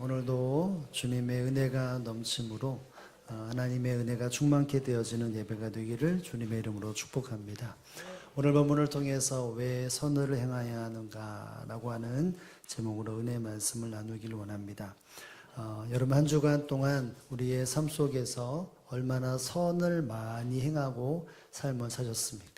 오늘도 주님의 은혜가 넘침으로 하나님의 은혜가 충만케 되어지는 예배가 되기를 주님의 이름으로 축복합니다. 오늘 본문을 통해서 왜 선을 행해야 하는가 라고 하는 제목으로 은혜의 말씀을 나누기를 원합니다. 여러분 한 주간 동안 우리의 삶 속에서 얼마나 선을 많이 행하고 삶을 사셨습니까?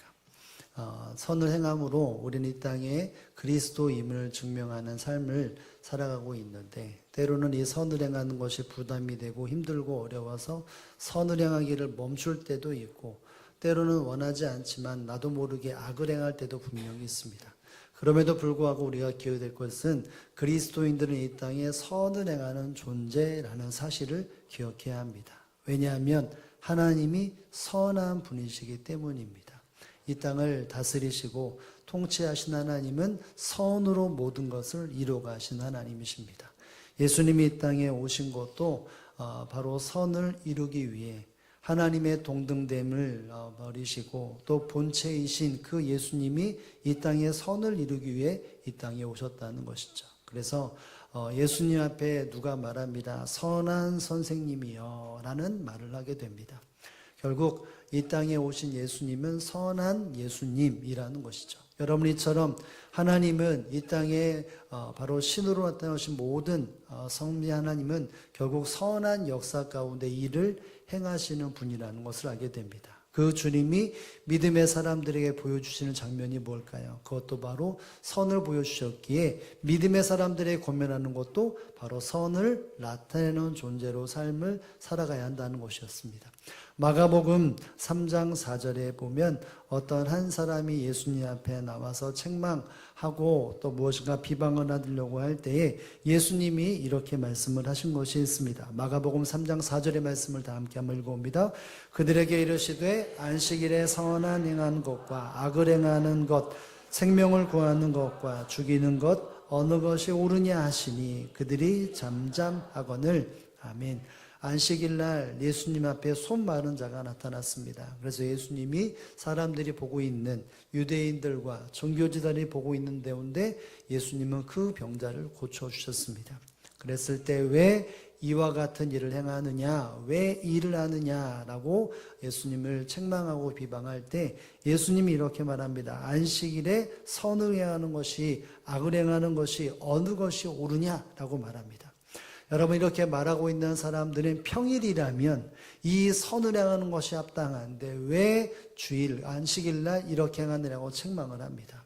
선을 행함으로 우리는 이 땅에 그리스도임을 증명하는 삶을 살아가고 있는데, 때로는 이 선을 행하는 것이 부담이 되고 힘들고 어려워서 선을 행하기를 멈출 때도 있고, 때로는 원하지 않지만 나도 모르게 악을 행할 때도 분명히 있습니다. 그럼에도 불구하고 우리가 기억해야 될 것은 그리스도인들은 이 땅에 선을 행하는 존재라는 사실을 기억해야 합니다. 왜냐하면 하나님이 선한 분이시기 때문입니다. 이 땅을 다스리시고 통치하신 하나님은 선으로 모든 것을 이루어가신 하나님이십니다. 예수님이 이 땅에 오신 것도 바로 선을 이루기 위해 하나님의 동등됨을 버리시고 또 본체이신 그 예수님이 이 땅에 선을 이루기 위해 이 땅에 오셨다는 것이죠. 그래서 예수님 앞에 누가 말합니다. 선한 선생님이여 라는 말을 하게 됩니다. 결국 이 땅에 오신 예수님은 선한 예수님이라는 것이죠. 여러분이처럼 하나님은 이 땅에 바로 신으로 나타나신 모든 성리 하나님은 결국 선한 역사 가운데 일을 행하시는 분이라는 것을 알게 됩니다. 그 주님이 믿음의 사람들에게 보여주시는 장면이 뭘까요? 그것도 바로 선을 보여주셨기에 믿음의 사람들에게 권면하는 것도 바로 선을 나타내는 존재로 삶을 살아가야 한다는 것이었습니다. 마가복음 3장 4절에 보면 어떤 한 사람이 예수님 앞에 나와서 책망하고 또 무엇인가 비방을 하려고 할 때에 예수님이 이렇게 말씀을 하신 것이 있습니다. 마가복음 3장 4절의 말씀을 다 함께 한번 읽어봅니다. 그들에게 이르시되 안식일에 선한 행하는 것과 악을 행하는 것, 생명을 구하는 것과 죽이는 것 어느 것이 옳으냐 하시니 그들이 잠잠하거늘. 아멘. 안식일날 예수님 앞에 손 마른 자가 나타났습니다. 그래서 예수님이 사람들이 보고 있는 유대인들과 종교지단이 보고 있는 데운데 예수님은 그 병자를 고쳐주셨습니다. 그랬을 때 왜 이와 같은 일을 행하느냐, 왜 일을 하느냐라고 예수님을 책망하고 비방할 때 예수님이 이렇게 말합니다. 안식일에 선을 행하는 것이 악을 행하는 것이 어느 것이 옳으냐라고 말합니다. 여러분 이렇게 말하고 있는 사람들은 평일이라면 이 선을 행하는 것이 합당한데 왜 주일, 안식일날 이렇게 행하느냐고 책망을 합니다.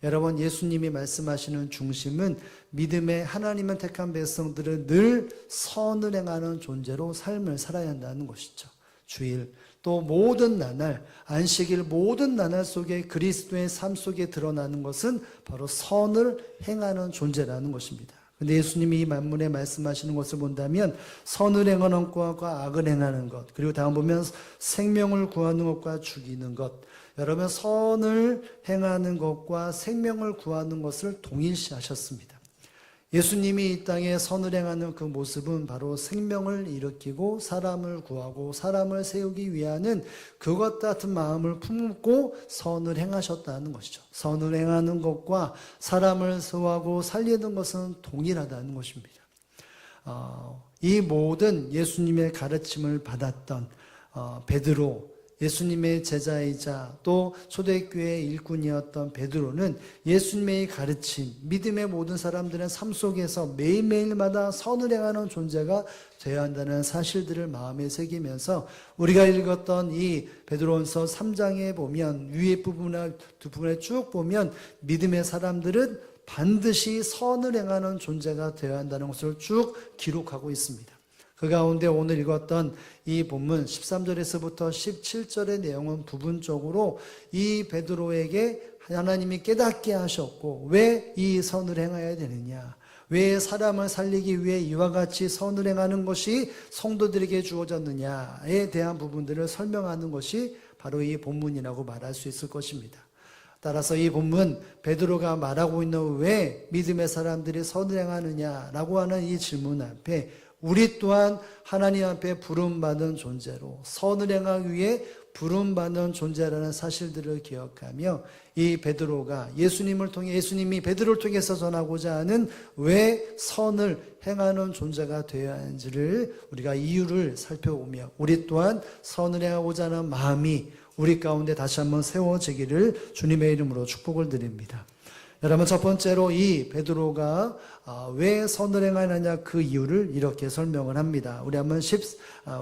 여러분 예수님이 말씀하시는 중심은 믿음의 하나님을 택한 백성들은 늘 선을 행하는 존재로 삶을 살아야 한다는 것이죠. 주일 또 모든 나날, 안식일 모든 나날 속에 그리스도의 삶 속에 드러나는 것은 바로 선을 행하는 존재라는 것입니다. 근데 예수님이 이 만문에 말씀하시는 것을 본다면 선을 행하는 것과 악을 행하는 것, 그리고 다음 보면 생명을 구하는 것과 죽이는 것, 여러분 선을 행하는 것과 생명을 구하는 것을 동일시하셨습니다. 예수님이 이 땅에 선을 행하는 그 모습은 바로 생명을 일으키고 사람을 구하고 사람을 세우기 위하는 그것 같은 마음을 품고 선을 행하셨다는 것이죠. 선을 행하는 것과 사람을 세우고 살리는 것은 동일하다는 것입니다. 이 모든 예수님의 가르침을 받았던 베드로, 예수님의 제자이자 또 초대교회의 일꾼이었던 베드로는 예수님의 가르침, 믿음의 모든 사람들의 삶 속에서 매일매일마다 선을 행하는 존재가 되어야 한다는 사실들을 마음에 새기면서 우리가 읽었던 이 베드로전서 3장에 보면 위에 부분을 두 부분에 쭉 보면 믿음의 사람들은 반드시 선을 행하는 존재가 되어야 한다는 것을 쭉 기록하고 있습니다. 그 가운데 오늘 읽었던 이 본문 13절에서부터 17절의 내용은 부분적으로 이 베드로에게 하나님이 깨닫게 하셨고 왜 이 선을 행해야 되느냐, 왜 사람을 살리기 위해 이와 같이 선을 행하는 것이 성도들에게 주어졌느냐에 대한 부분들을 설명하는 것이 바로 이 본문이라고 말할 수 있을 것입니다. 따라서 이 본문 베드로가 말하고 있는 왜 믿음의 사람들이 선을 행하느냐라고 하는 이 질문 앞에 우리 또한 하나님 앞에 부름받은 존재로 선을 행하기 위해 부름받는 존재라는 사실들을 기억하며 이 베드로가 예수님이 베드로를 통해서 전하고자 하는 왜 선을 행하는 존재가 되어야 하는지를 우리가 이유를 살펴보며 우리 또한 선을 행하고자 하는 마음이 우리 가운데 다시 한번 세워지기를 주님의 이름으로 축복을 드립니다. 여러분, 첫 번째로 이 베드로가 왜 선을 행하느냐 그 이유를 이렇게 설명을 합니다. 우리 한번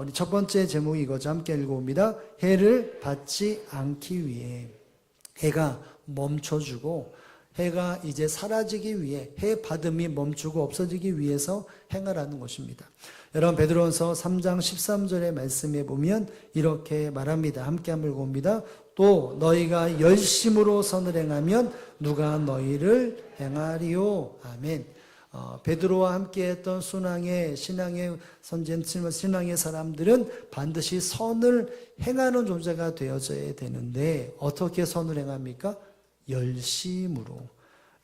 우리 첫 번째 제목이 이거죠. 함께 읽어봅니다. 해를 받지 않기 위해. 해가 멈춰주고 해가 이제 사라지기 위해, 해 받음이 멈추고 없어지기 위해서 행하라는 것입니다. 여러분, 베드로전서 3장 13절의 말씀에 보면 이렇게 말합니다. 함께 한번 읽어봅니다. 또 너희가 열심으로 선을 행하면 누가 너희를 행하리요. 아멘. 베드로와 함께했던 신앙의 선진, 신앙의 사람들은 반드시 선을 행하는 존재가 되어져야 되는데 어떻게 선을 행합니까? 열심으로.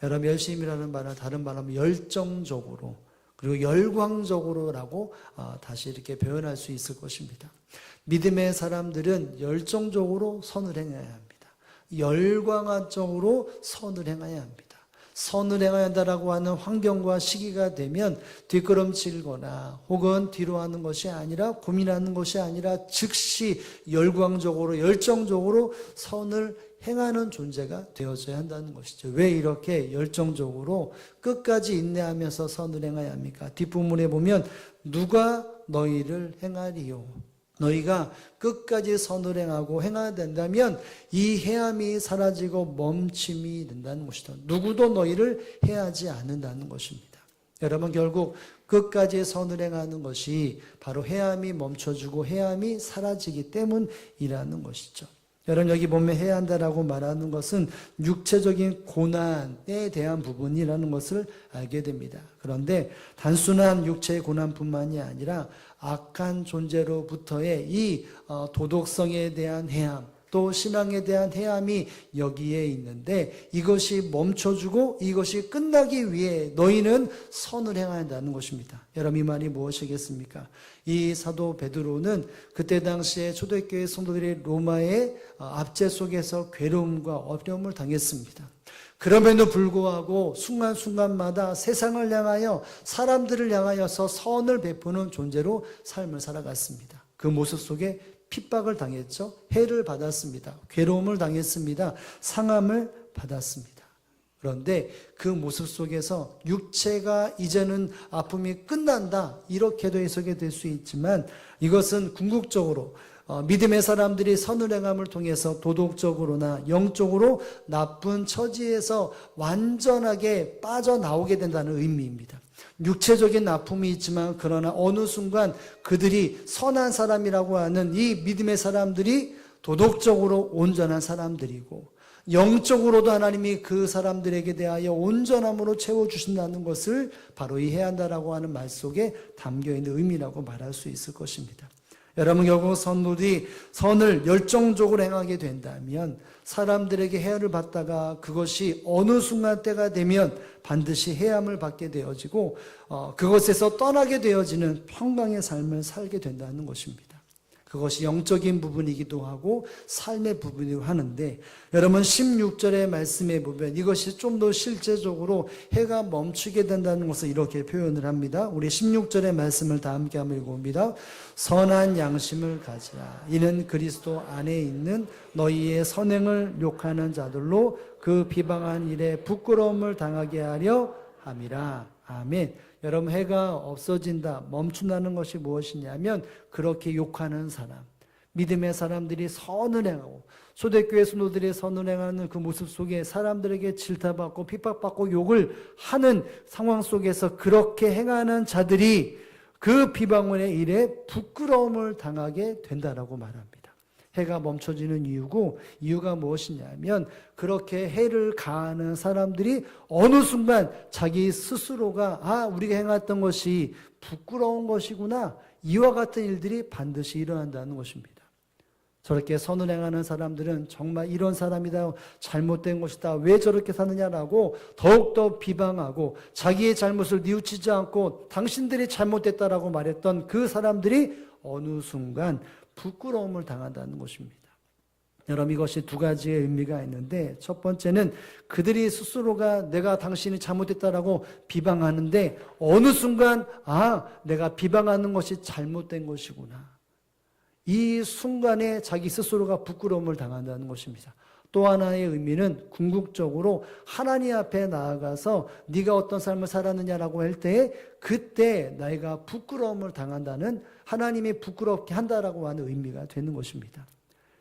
여러분, 열심이라는 말은 다른 말로 하면 열정적으로 그리고 열광적으로라고 다시 이렇게 표현할 수 있을 것입니다. 믿음의 사람들은 열정적으로 선을 행해야 합니다. 열광적으로 선을 행해야 합니다. 선을 행해야 한다라고 하는 환경과 시기가 되면 뒷걸음질거나 혹은 뒤로 하는 것이 아니라 고민하는 것이 아니라 즉시 열광적으로 열정적으로 선을 행하는 존재가 되어져야 한다는 것이죠. 왜 이렇게 열정적으로 끝까지 인내하면서 선을 행해야 합니까? 뒷부분에 보면 누가 너희를 행하리요. 너희가 끝까지 선을 행하고 행해야 된다면 이 해함이 사라지고 멈춤이 된다는 것이다. 누구도 너희를 해하지 않는다는 것입니다. 여러분, 결국 끝까지 선을 행하는 것이 바로 해함이 멈춰주고 해함이 사라지기 때문이라는 것이죠. 여러분, 여기 보면 해야 한다라고 말하는 것은 육체적인 고난에 대한 부분이라는 것을 알게 됩니다. 그런데 단순한 육체의 고난뿐만이 아니라 악한 존재로부터의 이 도덕성에 대한 해함, 또 신앙에 대한 해함이 여기에 있는데 이것이 멈춰주고 이것이 끝나기 위해 너희는 선을 행해야 한다는 것입니다. 여러분, 이 말이 무엇이겠습니까? 이 사도 베드로는 그때 당시에 초대교회 성도들이 로마의 압제 속에서 괴로움과 어려움을 당했습니다. 그럼에도 불구하고 순간순간마다 세상을 향하여 사람들을 향하여서 선을 베푸는 존재로 삶을 살아갔습니다. 그 모습 속에 핍박을 당했죠. 해를 받았습니다. 괴로움을 당했습니다. 상함을 받았습니다. 그런데 그 모습 속에서 육체가 이제는 아픔이 끝난다 이렇게도 해석이 될 수 있지만 이것은 궁극적으로 믿음의 사람들이 선을 행함을 통해서 도덕적으로나 영적으로 나쁜 처지에서 완전하게 빠져나오게 된다는 의미입니다. 육체적인 아픔이 있지만 그러나 어느 순간 그들이 선한 사람이라고 하는 이 믿음의 사람들이 도덕적으로 온전한 사람들이고 영적으로도 하나님이 그 사람들에게 대하여 온전함으로 채워주신다는 것을 바로 이해해야 한다라고 하는 말 속에 담겨있는 의미라고 말할 수 있을 것입니다. 여러분, 결국 선물이 선을 열정적으로 행하게 된다면 사람들에게 해를 받다가 그것이 어느 순간 때가 되면 반드시 해함을 받게 되어지고 그것에서 떠나게 되어지는 평강의 삶을 살게 된다는 것입니다. 그것이 영적인 부분이기도 하고 삶의 부분이기도 하는데 여러분 16절의 말씀에 보면 이것이 좀 더 실제적으로 해가 멈추게 된다는 것을 이렇게 표현을 합니다. 우리 16절의 말씀을 다 함께 한번 읽어봅니다. 선한 양심을 가지라. 이는 그리스도 안에 있는 너희의 선행을 욕하는 자들로 그 비방한 일에 부끄러움을 당하게 하려 함이라. 아멘. 여러분, 해가 없어진다, 멈춘다는 것이 무엇이냐면 그렇게 욕하는 사람, 믿음의 사람들이 선을 행하고 초대교회 성도들이 선을 행하는 그 모습 속에 사람들에게 질타받고 핍박받고 욕을 하는 상황 속에서 그렇게 행하는 자들이 그 비방문의 일에 부끄러움을 당하게 된다라고 말합니다. 해가 멈춰지는 이유가 무엇이냐면 그렇게 해를 가하는 사람들이 어느 순간 자기 스스로가 우리가 행했던 것이 부끄러운 것이구나, 이와 같은 일들이 반드시 일어난다는 것입니다. 저렇게 선을 행하는 사람들은 정말 이런 사람이다, 잘못된 것이다, 왜 저렇게 사느냐라고 더욱더 비방하고 자기의 잘못을 뉘우치지 않고 당신들이 잘못됐다라고 말했던 그 사람들이 어느 순간 부끄러움을 당한다는 것입니다. 여러분, 이것이 두 가지의 의미가 있는데, 첫 번째는 그들이 스스로가 내가 당신이 잘못했다라고 비방하는데 어느 순간 내가 비방하는 것이 잘못된 것이구나, 이 순간에 자기 스스로가 부끄러움을 당한다는 것입니다. 또 하나의 의미는 궁극적으로 하나님 앞에 나아가서 네가 어떤 삶을 살았느냐라고 할 때 그때 내가 부끄러움을 당한다는, 하나님이 부끄럽게 한다라고 하는 의미가 되는 것입니다.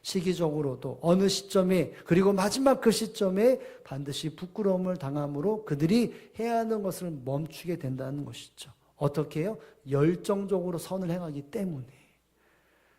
시기적으로도 어느 시점에, 그리고 마지막 그 시점에 반드시 부끄러움을 당함으로 그들이 해야 하는 것을 멈추게 된다는 것이죠. 어떻게 해요? 열정적으로 선을 행하기 때문에.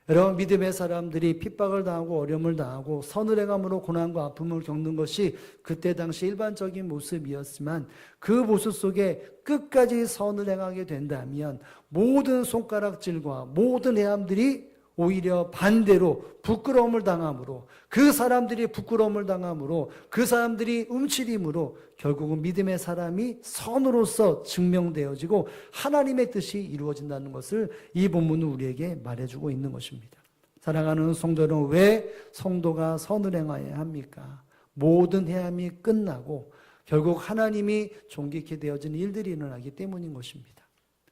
여러분, 믿음의 사람들이 핍박을 당하고 어려움을 당하고 선을 행함으로 고난과 아픔을 겪는 것이 그때 당시 일반적인 모습이었지만, 그 모습 속에 끝까지 선을 행하게 된다면 모든 손가락질과 모든 해함들이 오히려 반대로 부끄러움을 당함으로, 그 사람들이 부끄러움을 당함으로, 그 사람들이 움츠림으로 결국은 믿음의 사람이 선으로서 증명되어지고 하나님의 뜻이 이루어진다는 것을 이 본문은 우리에게 말해주고 있는 것입니다. 사랑하는 성도 여러분, 왜 성도가 선을 행해야 합니까? 모든 해함이 끝나고 결국 하나님이 존귀케 되어진 일들이 일어나기 때문인 것입니다.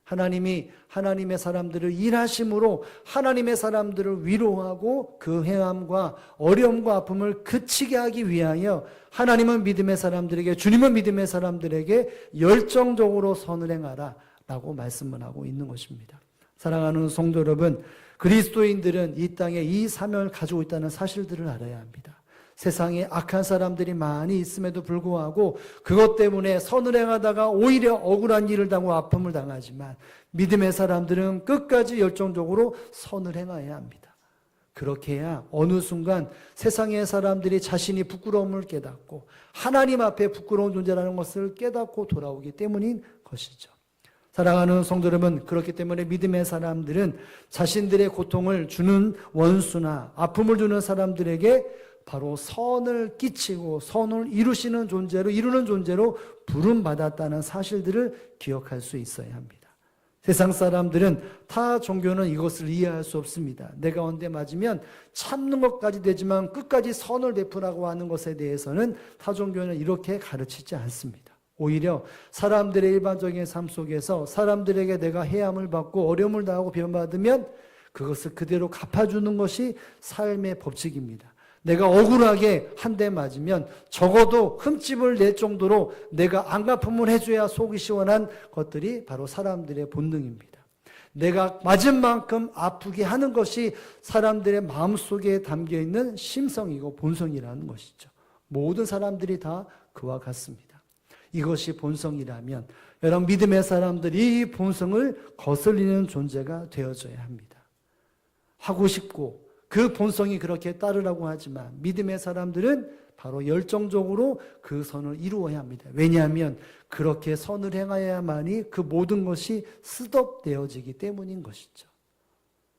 하나님이 하나님의 사람들을 일하심으로 하나님의 사람들을 위로하고 그 행함과 어려움과 아픔을 그치게 하기 위하여 하나님은 믿음의 사람들에게, 주님은 믿음의 사람들에게 열정적으로 선을 행하라 라고 말씀을 하고 있는 것입니다. 사랑하는 성도 여러분, 그리스도인들은 이 땅에 이 사명을 가지고 있다는 사실들을 알아야 합니다. 세상에 악한 사람들이 많이 있음에도 불구하고 그것 때문에 선을 행하다가 오히려 억울한 일을 당하고 아픔을 당하지만 믿음의 사람들은 끝까지 열정적으로 선을 행해야 합니다. 그렇게 해야 어느 순간 세상의 사람들이 자신이 부끄러움을 깨닫고 하나님 앞에 부끄러운 존재라는 것을 깨닫고 돌아오기 때문인 것이죠. 사랑하는 성도 여러분, 그렇기 때문에 믿음의 사람들은 자신들의 고통을 주는 원수나 아픔을 주는 사람들에게 바로 선을 끼치고 선을 이루는 존재로 부름받았다는 사실들을 기억할 수 있어야 합니다. 세상 사람들은, 타 종교는 이것을 이해할 수 없습니다. 내가 언제 맞으면 참는 것까지 되지만 끝까지 선을 베푸라고 하는 것에 대해서는 타 종교는 이렇게 가르치지 않습니다. 오히려 사람들의 일반적인 삶 속에서 사람들에게 내가 해함을 받고 어려움을 당하고 비난받으면 그것을 그대로 갚아주는 것이 삶의 법칙입니다. 내가 억울하게 한 대 맞으면 적어도 흠집을 낼 정도로 내가 안갚음을 해줘야 속이 시원한 것들이 바로 사람들의 본능입니다. 내가 맞은 만큼 아프게 하는 것이 사람들의 마음속에 담겨있는 심성이고 본성이라는 것이죠. 모든 사람들이 다 그와 같습니다. 이것이 본성이라면 여러분, 믿음의 사람들이 이 본성을 거슬리는 존재가 되어져야 합니다. 하고 싶고 그 본성이 그렇게 따르라고 하지만 믿음의 사람들은 바로 열정적으로 그 선을 이루어야 합니다. 왜냐하면 그렇게 선을 행해야만이 그 모든 것이 스톱되어지기 때문인 것이죠.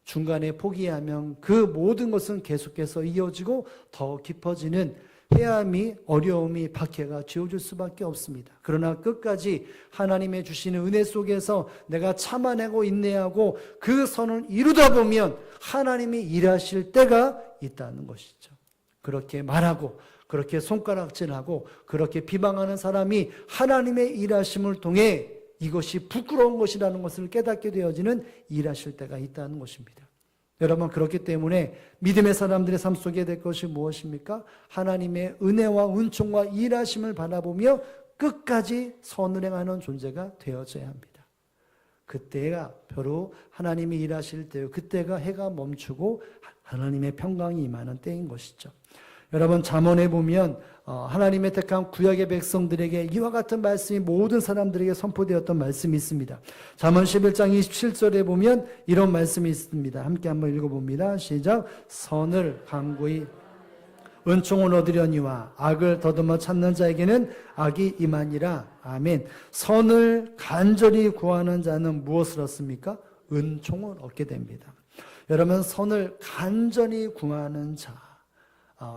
중간에 포기하면 그 모든 것은 계속해서 이어지고 더 깊어지는 해함이, 어려움이, 박해가 지어질 수밖에 없습니다. 그러나 끝까지 하나님의 주시는 은혜 속에서 내가 참아내고 인내하고 그 선을 이루다 보면 하나님이 일하실 때가 있다는 것이죠. 그렇게 말하고 그렇게 손가락질하고 그렇게 비방하는 사람이 하나님의 일하심을 통해 이것이 부끄러운 것이라는 것을 깨닫게 되어지는 일하실 때가 있다는 것입니다. 여러분, 그렇기 때문에 믿음의 사람들의 삶 속에 될 것이 무엇입니까? 하나님의 은혜와 은총과 일하심을 바라보며 끝까지 선을 행하는 존재가 되어져야 합니다. 그때가 바로 하나님이 일하실 때요, 그때가 해가 멈추고 하나님의 평강이 임하는 때인 것이죠. 여러분, 잠언에 보면 하나님의 택한 구약의 백성들에게 이와 같은 말씀이 모든 사람들에게 선포되었던 말씀이 있습니다. 잠언 11장 27절에 보면 이런 말씀이 있습니다. 함께 한번 읽어봅니다. 시작. 선을 간구히 은총을 얻으려니와 악을 더듬어 찾는 자에게는 악이 임하니라. 아멘. 선을 간절히 구하는 자는 무엇을 얻습니까? 은총을 얻게 됩니다. 여러분, 선을 간절히 구하는 자,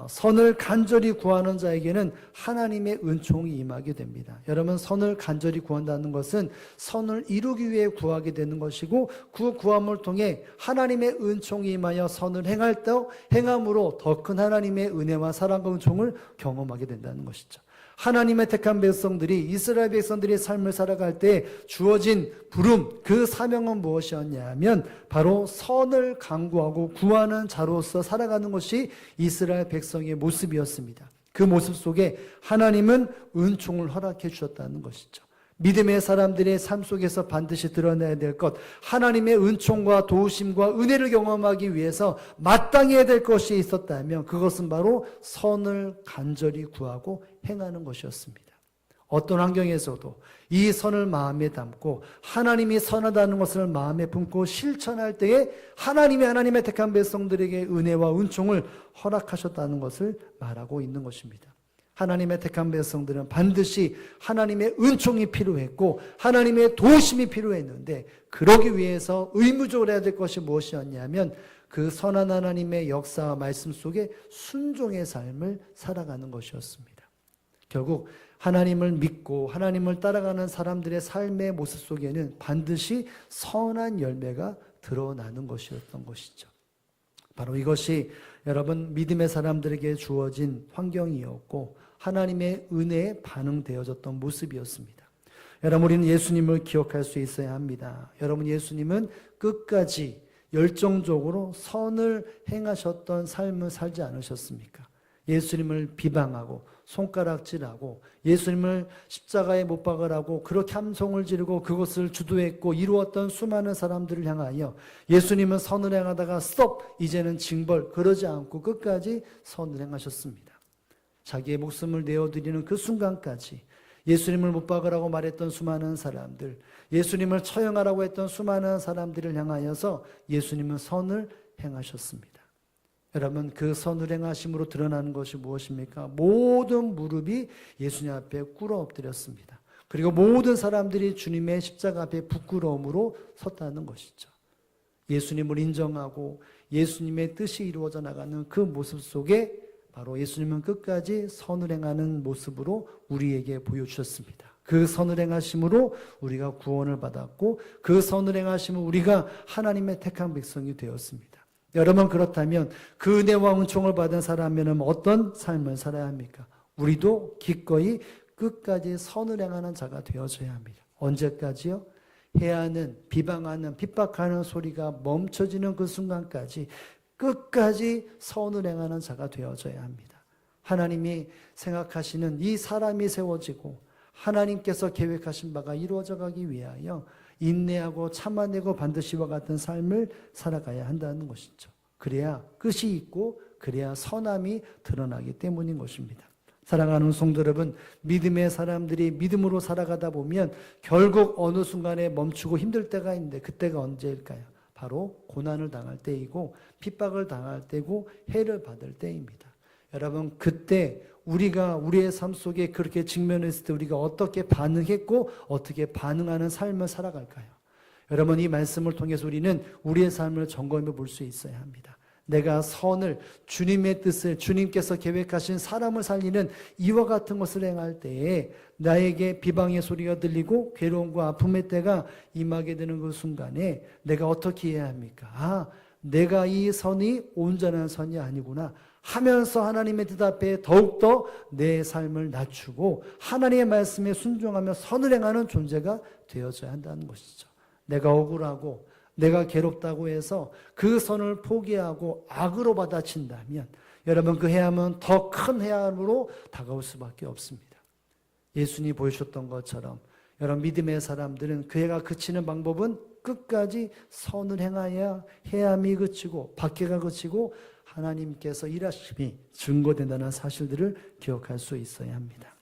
선을 간절히 구하는 자에게는 하나님의 은총이 임하게 됩니다. 여러분, 선을 간절히 구한다는 것은 선을 이루기 위해 구하게 되는 것이고, 그 구함을 통해 하나님의 은총이 임하여 선을 행할 때 행함으로 더 큰 하나님의 은혜와 사랑과 은총을 경험하게 된다는 것이죠. 하나님의 택한 백성들이, 이스라엘 백성들이 삶을 살아갈 때 주어진 부름, 그 사명은 무엇이었냐면 바로 선을 강구하고 구하는 자로서 살아가는 것이 이스라엘 백성의 모습이었습니다. 그 모습 속에 하나님은 은총을 허락해 주셨다는 것이죠. 믿음의 사람들의 삶 속에서 반드시 드러내야 될 것, 하나님의 은총과 도우심과 은혜를 경험하기 위해서 마땅해야 될 것이 있었다면 그것은 바로 선을 간절히 구하고 행하는 것이었습니다. 어떤 환경에서도 이 선을 마음에 담고 하나님이 선하다는 것을 마음에 품고 실천할 때에 하나님의 택한 백성들에게 은혜와 은총을 허락하셨다는 것을 말하고 있는 것입니다. 하나님의 택한 백성들은 반드시 하나님의 은총이 필요했고 하나님의 도우심이 필요했는데, 그러기 위해서 의무적으로 해야 될 것이 무엇이었냐면 그 선한 하나님의 역사와 말씀 속에 순종의 삶을 살아가는 것이었습니다. 결국 하나님을 믿고 하나님을 따라가는 사람들의 삶의 모습 속에는 반드시 선한 열매가 드러나는 것이었던 것이죠. 바로 이것이 여러분 믿음의 사람들에게 주어진 환경이었고 하나님의 은혜에 반응되어졌던 모습이었습니다. 여러분, 우리는 예수님을 기억할 수 있어야 합니다. 여러분, 예수님은 끝까지 열정적으로 선을 행하셨던 삶을 살지 않으셨습니까? 예수님을 비방하고 손가락질하고 예수님을 십자가에 못 박으라고 그렇게 함성을 지르고 그것을 주도했고 이루었던 수많은 사람들을 향하여 예수님은 선을 행하다가 스톱! 이제는 징벌! 그러지 않고 끝까지 선을 행하셨습니다. 자기의 목숨을 내어드리는 그 순간까지 예수님을 못 박으라고 말했던 수많은 사람들, 예수님을 처형하라고 했던 수많은 사람들을 향하여서 예수님은 선을 행하셨습니다. 여러분, 그 선을 행하심으로 드러나는 것이 무엇입니까? 모든 무릎이 예수님 앞에 꿇어 엎드렸습니다. 그리고 모든 사람들이 주님의 십자가 앞에 부끄러움으로 섰다는 것이죠. 예수님을 인정하고 예수님의 뜻이 이루어져 나가는 그 모습 속에 바로 예수님은 끝까지 선을 행하는 모습으로 우리에게 보여주셨습니다. 그 선을 행하심으로 우리가 구원을 받았고 그 선을 행하심으로 우리가 하나님의 택한 백성이 되었습니다. 여러분, 그렇다면 그 은혜와 은총을 받은 사람이면 어떤 삶을 살아야 합니까? 우리도 기꺼이 끝까지 선을 행하는 자가 되어져야 합니다. 언제까지요? 해하는, 비방하는, 핍박하는 소리가 멈춰지는 그 순간까지 끝까지 선을 행하는 자가 되어져야 합니다. 하나님이 생각하시는 이 사람이 세워지고 하나님께서 계획하신 바가 이루어져 가기 위하여 인내하고 참아내고 반드시 이와 같은 삶을 살아가야 한다는 것이죠. 그래야 끝이 있고 그래야 선함이 드러나기 때문인 것입니다. 사랑하는 성도 여러분, 믿음의 사람들이 믿음으로 살아가다 보면 결국 어느 순간에 멈추고 힘들 때가 있는데 그때가 언제일까요? 바로 고난을 당할 때이고 핍박을 당할 때고 해를 받을 때입니다. 여러분, 그때 우리가 우리의 삶 속에 그렇게 직면했을 때 우리가 어떻게 반응했고 어떻게 반응하는 삶을 살아갈까요? 여러분, 이 말씀을 통해서 우리는 우리의 삶을 점검해 볼 수 있어야 합니다. 내가 선을, 주님의 뜻을, 주님께서 계획하신 사람을 살리는 이와 같은 것을 행할 때에 나에게 비방의 소리가 들리고 괴로움과 아픔의 때가 임하게 되는 그 순간에 내가 어떻게 해야 합니까? 내가 이 선이 온전한 선이 아니구나 하면서 하나님의 뜻 앞에 더욱더 내 삶을 낮추고 하나님의 말씀에 순종하며 선을 행하는 존재가 되어져야 한다는 것이죠. 내가 억울하고 내가 괴롭다고 해서 그 선을 포기하고 악으로 받아친다면 여러분, 그 해함은 더 큰 해함으로 다가올 수밖에 없습니다. 예수님이 보여주셨던 것처럼 여러분, 믿음의 사람들은 그 해가 그치는 방법은 끝까지 선을 행하여 해함이 그치고 박해가 그치고 하나님께서 일하심이 증거된다는 사실들을 기억할 수 있어야 합니다.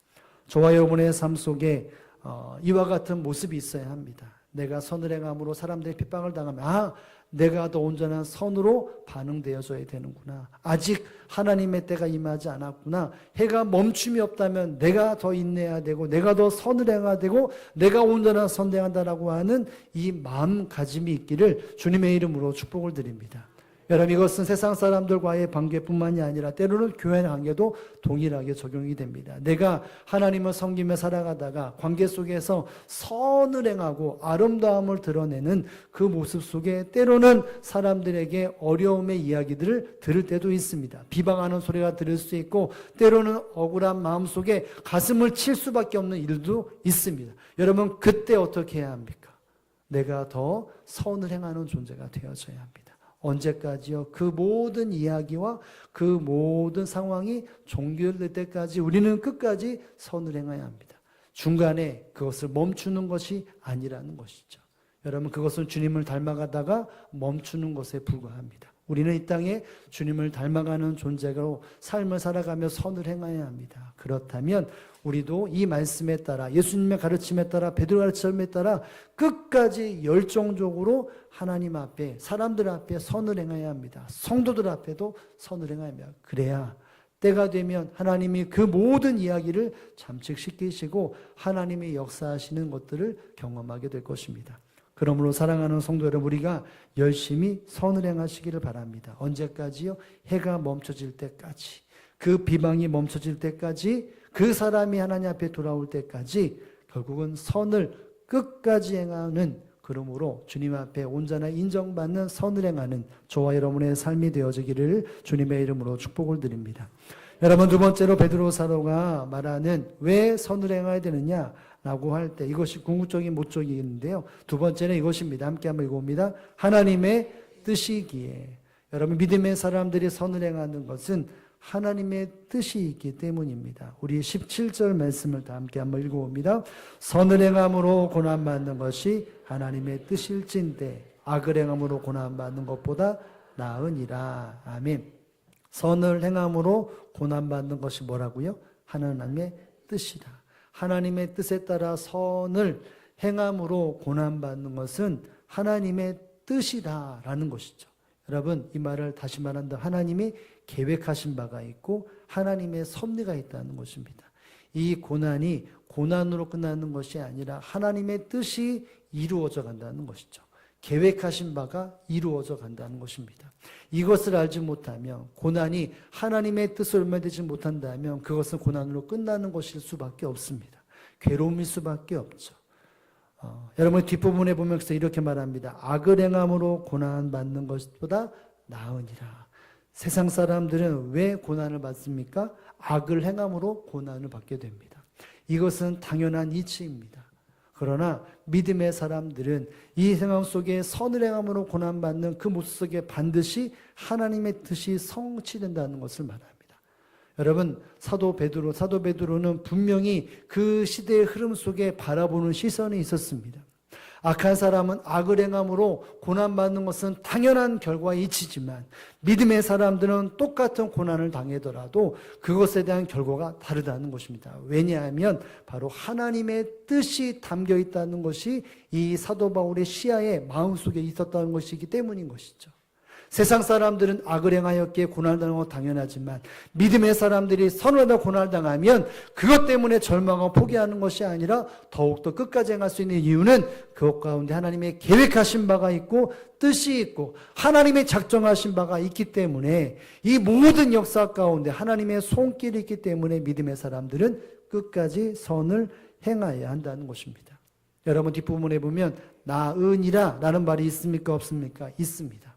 저와 여러분의 삶 속에 이와 같은 모습이 있어야 합니다. 내가 선을 행함으로 사람들의 핍박을 당하면 내가 더 온전한 선으로 반응되어져야 되는구나. 아직 하나님의 때가 임하지 않았구나. 해가 멈춤이 없다면 내가 더 인내해야 되고 내가 더 선을 행해야 되고 내가 온전한 선을 행한다라고 하는 이 마음가짐이 있기를 주님의 이름으로 축복을 드립니다. 여러분, 이것은 세상 사람들과의 관계뿐만이 아니라 때로는 교회 관계도 동일하게 적용이 됩니다. 내가 하나님을 섬기며 살아가다가 관계 속에서 선을 행하고 아름다움을 드러내는 그 모습 속에 때로는 사람들에게 어려움의 이야기들을 들을 때도 있습니다. 비방하는 소리가 들을 수 있고 때로는 억울한 마음 속에 가슴을 칠 수밖에 없는 일도 있습니다. 여러분, 그때 어떻게 해야 합니까? 내가 더 선을 행하는 존재가 되어져야 합니다. 언제까지요? 그 모든 이야기와 그 모든 상황이 종결될 때까지 우리는 끝까지 선을 행해야 합니다. 중간에 그것을 멈추는 것이 아니라는 것이죠. 여러분, 그것은 주님을 닮아가다가 멈추는 것에 불과합니다. 우리는 이 땅에 주님을 닮아가는 존재로 삶을 살아가며 선을 행해야 합니다. 그렇다면 우리도 이 말씀에 따라, 예수님의 가르침에 따라, 베드로 가르침에 따라 끝까지 열정적으로 하나님 앞에, 사람들 앞에 선을 행해야 합니다. 성도들 앞에도 선을 행해야 합니다. 그래야 때가 되면 하나님이 그 모든 이야기를 잠식시키시고 하나님이 역사하시는 것들을 경험하게 될 것입니다. 그러므로 사랑하는 성도 여러분, 우리가 열심히 선을 행하시기를 바랍니다. 언제까지요? 해가 멈춰질 때까지, 그 비방이 멈춰질 때까지, 그 사람이 하나님 앞에 돌아올 때까지 결국은 선을 끝까지 행하는, 그러므로 주님 앞에 온전히 인정받는 선을 행하는 저와 여러분의 삶이 되어지기를 주님의 이름으로 축복을 드립니다. 여러분, 두 번째로 베드로 사도가 말하는 왜 선을 행해야 되느냐 라고 할 때 이것이 궁극적인 목적인데요. 두 번째는 이것입니다. 함께 한번 읽어봅니다. 하나님의 뜻이기에. 여러분, 믿음의 사람들이 선을 행하는 것은 하나님의 뜻이 있기 때문입니다. 우리 17절 말씀을 다 함께 한번 읽어봅니다. 선을 행함으로 고난받는 것이 하나님의 뜻일진데 악을 행함으로 고난받는 것보다 나으니라. 아멘. 선을 행함으로 고난받는 것이 뭐라고요? 하나님의 뜻이다. 하나님의 뜻에 따라 선을 행함으로 고난받는 것은 하나님의 뜻이다라는 것이죠. 여러분, 이 말을 다시 말한다. 하나님이 계획하신 바가 있고 하나님의 섭리가 있다는 것입니다. 이 고난이 고난으로 끝나는 것이 아니라 하나님의 뜻이 이루어져 간다는 것이죠. 계획하신 바가 이루어져 간다는 것입니다. 이것을 알지 못하면, 고난이 하나님의 뜻을 얼마되지 못한다면 그것은 고난으로 끝나는 것일 수밖에 없습니다. 괴로움일 수밖에 없죠. 여러분, 뒷부분에 보면 이렇게 말합니다. 악을 행함으로 고난받는 것보다 나으니라. 세상 사람들은 왜 고난을 받습니까? 악을 행함으로 고난을 받게 됩니다. 이것은 당연한 이치입니다. 그러나 믿음의 사람들은 이 생활 속에 선을 행함으로 고난받는 그 모습 속에 반드시 하나님의 뜻이 성취된다는 것을 말합니다. 여러분, 사도 베드로는 분명히 그 시대의 흐름 속에 바라보는 시선이 있었습니다. 악한 사람은 악을 행함으로 고난받는 것은 당연한 결과에 이치지만 믿음의 사람들은 똑같은 고난을 당하더라도 그것에 대한 결과가 다르다는 것입니다. 왜냐하면 바로 하나님의 뜻이 담겨 있다는 것이 이 사도 바울의 시야에 마음속에 있었다는 것이기 때문인 것이죠. 세상 사람들은 악을 행하였기에 고난을 당하는 건 당연하지만 믿음의 사람들이 선하다 고난을 당하면 그것 때문에 절망하고 포기하는 것이 아니라 더욱더 끝까지 행할 수 있는 이유는 그것 가운데 하나님의 계획하신 바가 있고 뜻이 있고 하나님의 작정하신 바가 있기 때문에 이 모든 역사 가운데 하나님의 손길이 있기 때문에 믿음의 사람들은 끝까지 선을 행해야 한다는 것입니다. 여러분, 뒷부분에 보면 나으니라 라는 말이 있습니까? 없습니까? 있습니다.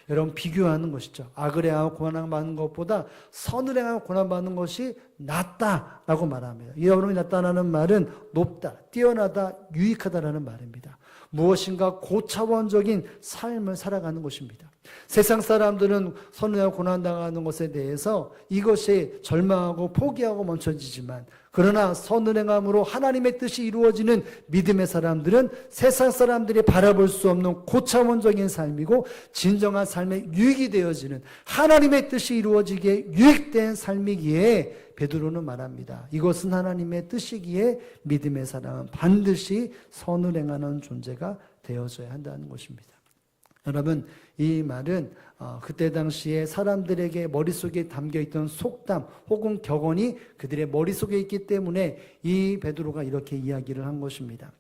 여러분, 비교하는 것이죠. 악을 행하고 고난받는 것보다 선을 행하고 고난받는 것이 낫다라고 말합니다. 여러분이 낫다라는 말은 높다, 뛰어나다, 유익하다라는 말입니다. 무엇인가 고차원적인 삶을 살아가는 것입니다. 세상 사람들은 선을 행하고 고난당하는 것에 대해서 이것이 절망하고 포기하고 멈춰지지만 그러나 선을 행함으로 하나님의 뜻이 이루어지는 믿음의 사람들은 세상 사람들이 바라볼 수 없는 고차원적인 삶이고 진정한 삶의 유익이 되어지는 하나님의 뜻이 이루어지기에 유익된 삶이기에 베드로는 말합니다. 이것은 하나님의 뜻이기에 믿음의 사람은 반드시 선을 행하는 존재가 되어져야 한다는 것입니다. 여러분, 이 말은 그때 당시에 사람들에게 머릿속에 담겨있던 속담 혹은 격언이 그들의 머릿속에 있기 때문에 이 베드로가 이렇게 이야기를 한 것입니다.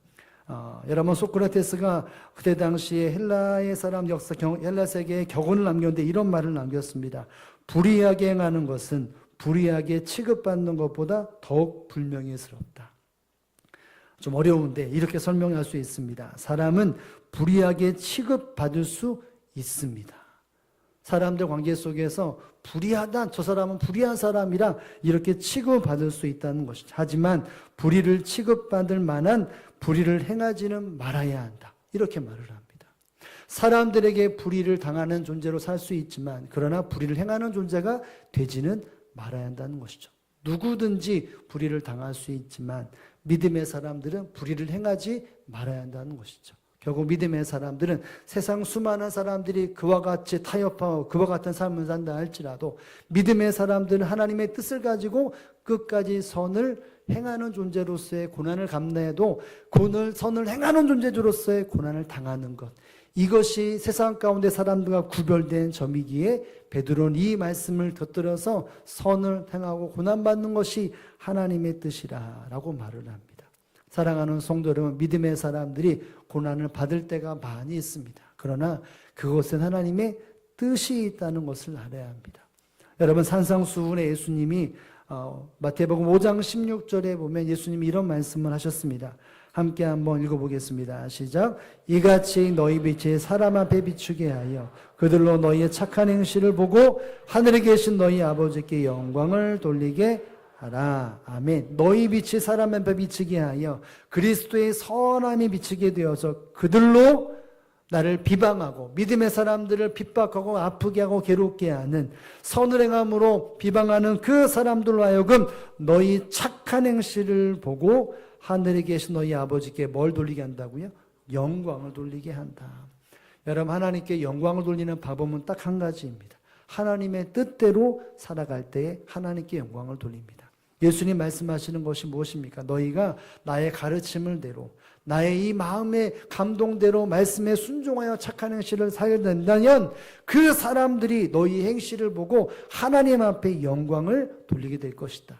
여러분 소크라테스가 그때 당시에 헬라의 사람 역사, 헬라 세계에 격언을 남겼는데 이런 말을 남겼습니다. 불의하게 행하는 것은 불의하게 취급받는 것보다 더욱 불명예스럽다. 좀 어려운데 이렇게 설명할 수 있습니다. 사람은 불의하게 취급받을 수 있습니다. 사람들 관계 속에서 불의하다, 저 사람은 불의한 사람이라 이렇게 취급받을 수 있다는 것이죠. 하지만 불의를 취급받을 만한 불의를 행하지는 말아야 한다. 이렇게 말을 합니다. 사람들에게 불의를 당하는 존재로 살 수 있지만 그러나 불의를 행하는 존재가 되지는 말아야 한다는 것이죠. 누구든지 불의를 당할 수 있지만 믿음의 사람들은 불의를 행하지 말아야 한다는 것이죠. 결국 믿음의 사람들은 세상 수많은 사람들이 그와 같이 타협하고 그와 같은 삶을 산다 할지라도 믿음의 사람들은 하나님의 뜻을 가지고 끝까지 선을 행하는 존재로서의 고난을 감내해도 선을 행하는 존재로서의 고난을 당하는 것, 이것이 세상 가운데 사람들과 구별된 점이기에 베드로는 이 말씀을 곁들여서 선을 행하고 고난받는 것이 하나님의 뜻이라고 말을 합니다. 사랑하는 성도 여러분, 믿음의 사람들이 고난을 받을 때가 많이 있습니다. 그러나 그것은 하나님의 뜻이 있다는 것을 알아야 합니다. 여러분, 산상수훈에 예수님이 마태복음 5장 16절에 보면 예수님이 이런 말씀을 하셨습니다. 함께 한번 읽어보겠습니다. 시작. 이같이 너희 빛이 사람 앞에 비추게 하여 그들로 너희의 착한 행실을 보고 하늘에 계신 너희 아버지께 영광을 돌리게 하라. 아멘. 너희 빛이 사람 앞에 비치게 하여 그리스도의 선함이 비치게 되어서 그들로 나를 비방하고 믿음의 사람들을 핍박하고 아프게 하고 괴롭게 하는 선을 행함으로 비방하는 그 사람들로 하여금 너희 착한 행실을 보고 하늘에 계신 너희 아버지께 뭘 돌리게 한다고요? 영광을 돌리게 한다. 여러분, 하나님께 영광을 돌리는 방법은 딱 한 가지입니다. 하나님의 뜻대로 살아갈 때에 하나님께 영광을 돌립니다. 예수님 말씀하시는 것이 무엇입니까? 너희가 나의 가르침을 대로 나의 이 마음의 감동대로 말씀에 순종하여 착한 행실을 살게 된다면 그 사람들이 너희 행실을 보고 하나님 앞에 영광을 돌리게 될 것이다.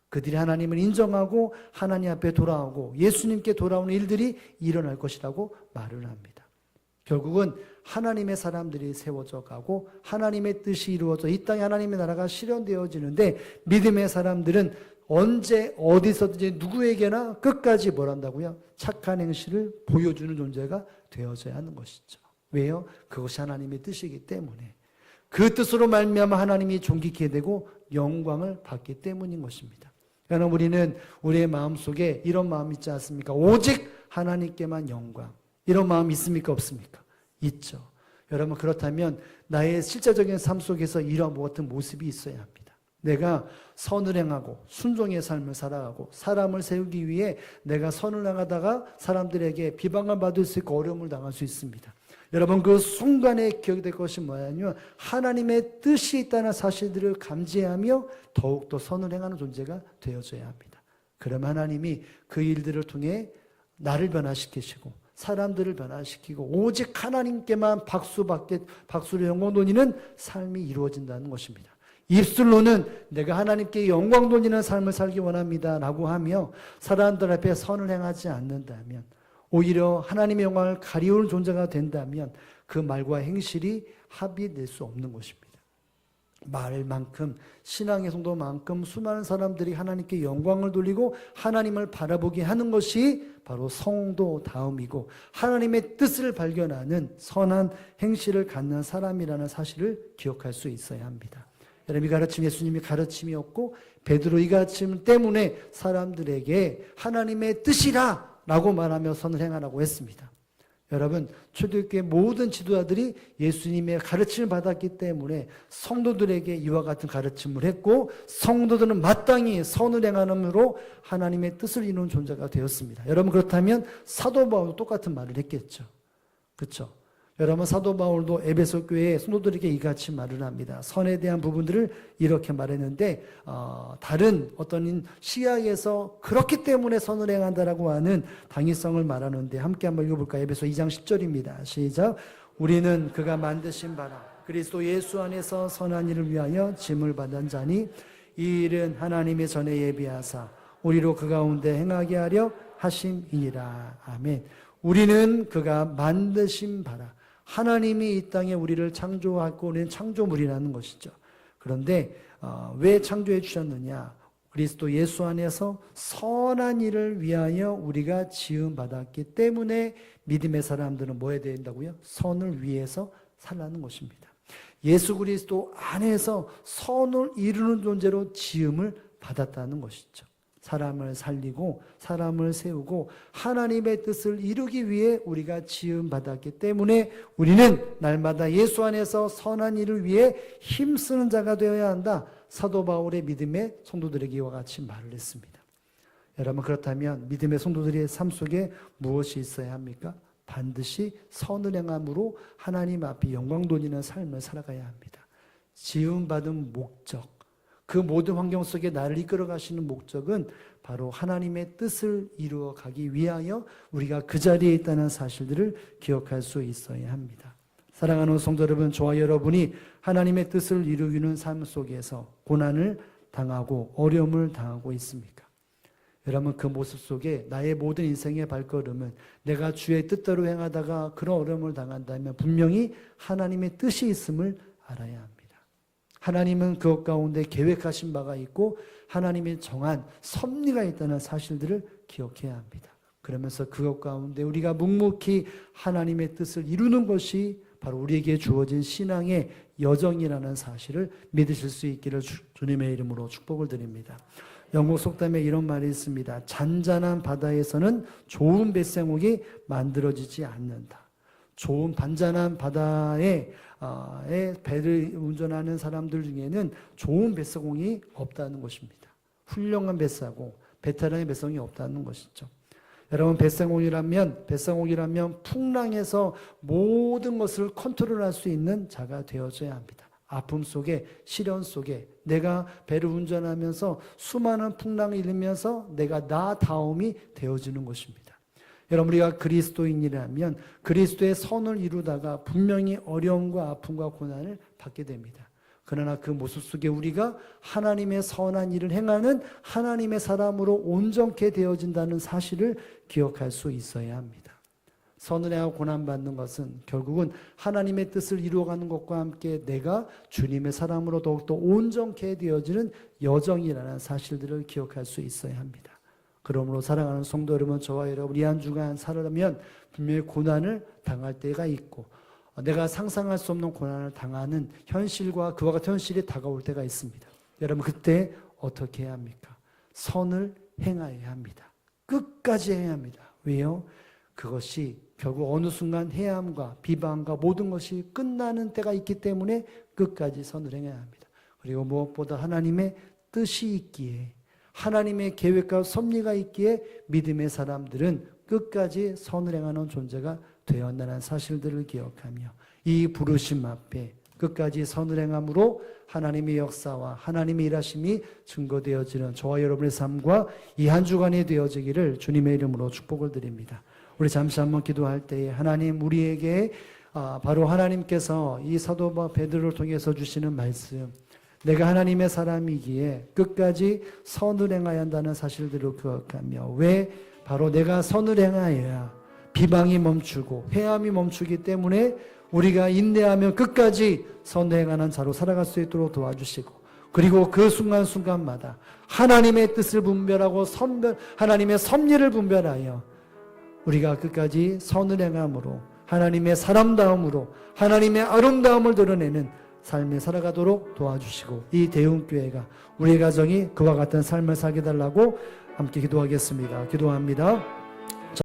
그들이 하나님을 인정하고 하나님 앞에 돌아오고 예수님께 돌아오는 일들이 일어날 것이라고 말을 합니다. 결국은 하나님의 사람들이 세워져 가고 하나님의 뜻이 이루어져 이 땅에 하나님의 나라가 실현되어지는데 믿음의 사람들은 언제 어디서든지 누구에게나 끝까지 뭘 한다고요? 착한 행실을 보여주는 존재가 되어져야 하는 것이죠. 왜요? 그것이 하나님의 뜻이기 때문에 그 뜻으로 말미암아 하나님이 존귀케 되고 영광을 받기 때문인 것입니다. 여러분, 우리는 우리의 마음속에 이런 마음 있지 않습니까? 오직 하나님께만 영광. 이런 마음 있습니까? 없습니까? 있죠. 여러분, 그렇다면 나의 실제적인 삶 속에서 이런 같은 모습이 있어야 합니다. 내가 선을 행하고 순종의 삶을 살아가고 사람을 세우기 위해 내가 선을 행하다가 사람들에게 비방을 받을 수 있고 어려움을 당할 수 있습니다. 여러분, 그 순간에 기억이 될 것이 뭐냐면 하나님의 뜻이 있다는 사실들을 감지하며 더욱더 선을 행하는 존재가 되어져야 합니다. 그러면 하나님이 그 일들을 통해 나를 변화시키시고 사람들을 변화시키고 오직 하나님께만 박수를 영광 돌리는 삶이 이루어진다는 것입니다. 입술로는 내가 하나님께 영광 돌리는 삶을 살기 원합니다 라고 하며 사람들 앞에 선을 행하지 않는다면 오히려 하나님의 영광을 가리울 존재가 된다면 그 말과 행실이 합의될 수 없는 것입니다. 말만큼 신앙의 성도만큼 수많은 사람들이 하나님께 영광을 돌리고 하나님을 바라보게 하는 것이 바로 성도다움이고 하나님의 뜻을 발견하는 선한 행실을 갖는 사람이라는 사실을 기억할 수 있어야 합니다. 여러분, 이 가르침 예수님이 가르침이었고 베드로 이 가르침 때문에 사람들에게 하나님의 뜻이라 라고 말하며 선을 행하라고 했습니다. 여러분, 초대교회 모든 지도자들이 예수님의 가르침을 받았기 때문에 성도들에게 이와 같은 가르침을 했고 성도들은 마땅히 선을 행함으로 하나님의 뜻을 이루는 존재가 되었습니다. 여러분, 그렇다면 사도 바울도 똑같은 말을 했겠죠. 그렇죠? 여러분, 사도 바울도 에베소 교회의 성도들에게 이같이 말을 합니다. 선에 대한 부분들을 이렇게 말했는데 다른 어떤 시야에서 그렇기 때문에 선을 행한다라고 하는 당위성을 말하는데 함께 한번 읽어볼까요? 에베소 2장 10절입니다. 시작. 우리는 그가 만드신 바라 그리스도 예수 안에서 선한 일을 위하여 짐을 받은 자니 이 일은 하나님의 전에 예비하사 우리로 그 가운데 행하게 하려 하심이니라. 아멘. 우리는 그가 만드신 바라. 하나님이 이 땅에 우리를 창조하고 우리는 창조물이라는 것이죠. 그런데 왜 창조해 주셨느냐? 그리스도 예수 안에서 선한 일을 위하여 우리가 지음받았기 때문에 믿음의 사람들은 뭐 해야 된다고요? 선을 위해서 살라는 것입니다. 예수 그리스도 안에서 선을 이루는 존재로 지음을 받았다는 것이죠. 사람을 살리고 사람을 세우고 하나님의 뜻을 이루기 위해 우리가 지음받았기 때문에 우리는 날마다 예수 안에서 선한 일을 위해 힘쓰는 자가 되어야 한다. 사도 바울의 믿음의 성도들에게 이와 같이 말을 했습니다. 여러분, 그렇다면 믿음의 성도들의 삶 속에 무엇이 있어야 합니까? 반드시 선을 행함으로 하나님 앞에 영광 돌리는 삶을 살아가야 합니다. 지음받은 목적, 그 모든 환경 속에 나를 이끌어 가시는 목적은 바로 하나님의 뜻을 이루어 가기 위하여 우리가 그 자리에 있다는 사실들을 기억할 수 있어야 합니다. 사랑하는 성도 여러분, 저와 여러분이 하나님의 뜻을 이루기는 삶 속에서 고난을 당하고 어려움을 당하고 있습니까? 여러분, 그 모습 속에 나의 모든 인생의 발걸음은 내가 주의 뜻대로 행하다가 그런 어려움을 당한다면 분명히 하나님의 뜻이 있음을 알아야 합니다. 하나님은 그것 가운데 계획하신 바가 있고 하나님이 정한 섭리가 있다는 사실들을 기억해야 합니다. 그러면서 그것 가운데 우리가 묵묵히 하나님의 뜻을 이루는 것이 바로 우리에게 주어진 신앙의 여정이라는 사실을 믿으실 수 있기를 주님의 이름으로 축복을 드립니다. 영국 속담에 이런 말이 있습니다. 잔잔한 바다에서는 좋은 뱃생옥이 만들어지지 않는다. 좋은 반잔한 바다에 배를 운전하는 사람들 중에는 좋은 뱃사공이 없다는 것입니다. 훌륭한 뱃사공, 베테랑의 뱃사공이 없다는 것이죠. 여러분, 뱃사공이라면 풍랑에서 모든 것을 컨트롤할 수 있는 자가 되어져야 합니다. 아픔 속에, 시련 속에 내가 배를 운전하면서 수많은 풍랑을 일으면서 내가 나다움이 되어지는 것입니다. 여러분, 우리가 그리스도인이라면 그리스도의 선을 이루다가 분명히 어려움과 아픔과 고난을 받게 됩니다. 그러나 그 모습 속에 우리가 하나님의 선한 일을 행하는 하나님의 사람으로 온전케 되어진다는 사실을 기억할 수 있어야 합니다. 선을 행하고 고난받는 것은 결국은 하나님의 뜻을 이루어가는 것과 함께 내가 주님의 사람으로 더욱더 온전케 되어지는 여정이라는 사실들을 기억할 수 있어야 합니다. 그러므로 사랑하는 성도 여러분, 저와 여러분, 이 한 주간 살아가면 분명히 고난을 당할 때가 있고 내가 상상할 수 없는 고난을 당하는 현실과 그와 같은 현실이 다가올 때가 있습니다. 여러분, 그때 어떻게 해야 합니까? 선을 행하여야 합니다. 끝까지 해야 합니다. 왜요? 그것이 결국 어느 순간 해함과 비방과 모든 것이 끝나는 때가 있기 때문에 끝까지 선을 행해야 합니다. 그리고 무엇보다 하나님의 뜻이 있기에, 하나님의 계획과 섭리가 있기에 믿음의 사람들은 끝까지 선을 행하는 존재가 되었다는 사실들을 기억하며 이 부르심 앞에 끝까지 선을 행함으로 하나님의 역사와 하나님의 일하심이 증거되어지는 저와 여러분의 삶과 이 한 주간이 되어지기를 주님의 이름으로 축복을 드립니다. 우리 잠시 한번 기도할 때에 하나님, 우리에게 바로 하나님께서 이 사도 베드로를 통해서 주시는 말씀, 내가 하나님의 사람이기에 끝까지 선을 행해야 한다는 사실들을 기억하며, 왜 바로 내가 선을 행하여야 비방이 멈추고 해함이 멈추기 때문에 우리가 인내하며 끝까지 선을 행하는 자로 살아갈 수 있도록 도와주시고, 그리고 그 순간순간마다 하나님의 뜻을 분별하고 하나님의 섭리를 분별하여 우리가 끝까지 선을 행함으로 하나님의 사람다움으로 하나님의 아름다움을 드러내는 삶에 살아가도록 도와주시고, 이 대웅교회가 우리 가정이 그와 같은 삶을 살게 달라고 함께 기도하겠습니다. 기도합니다.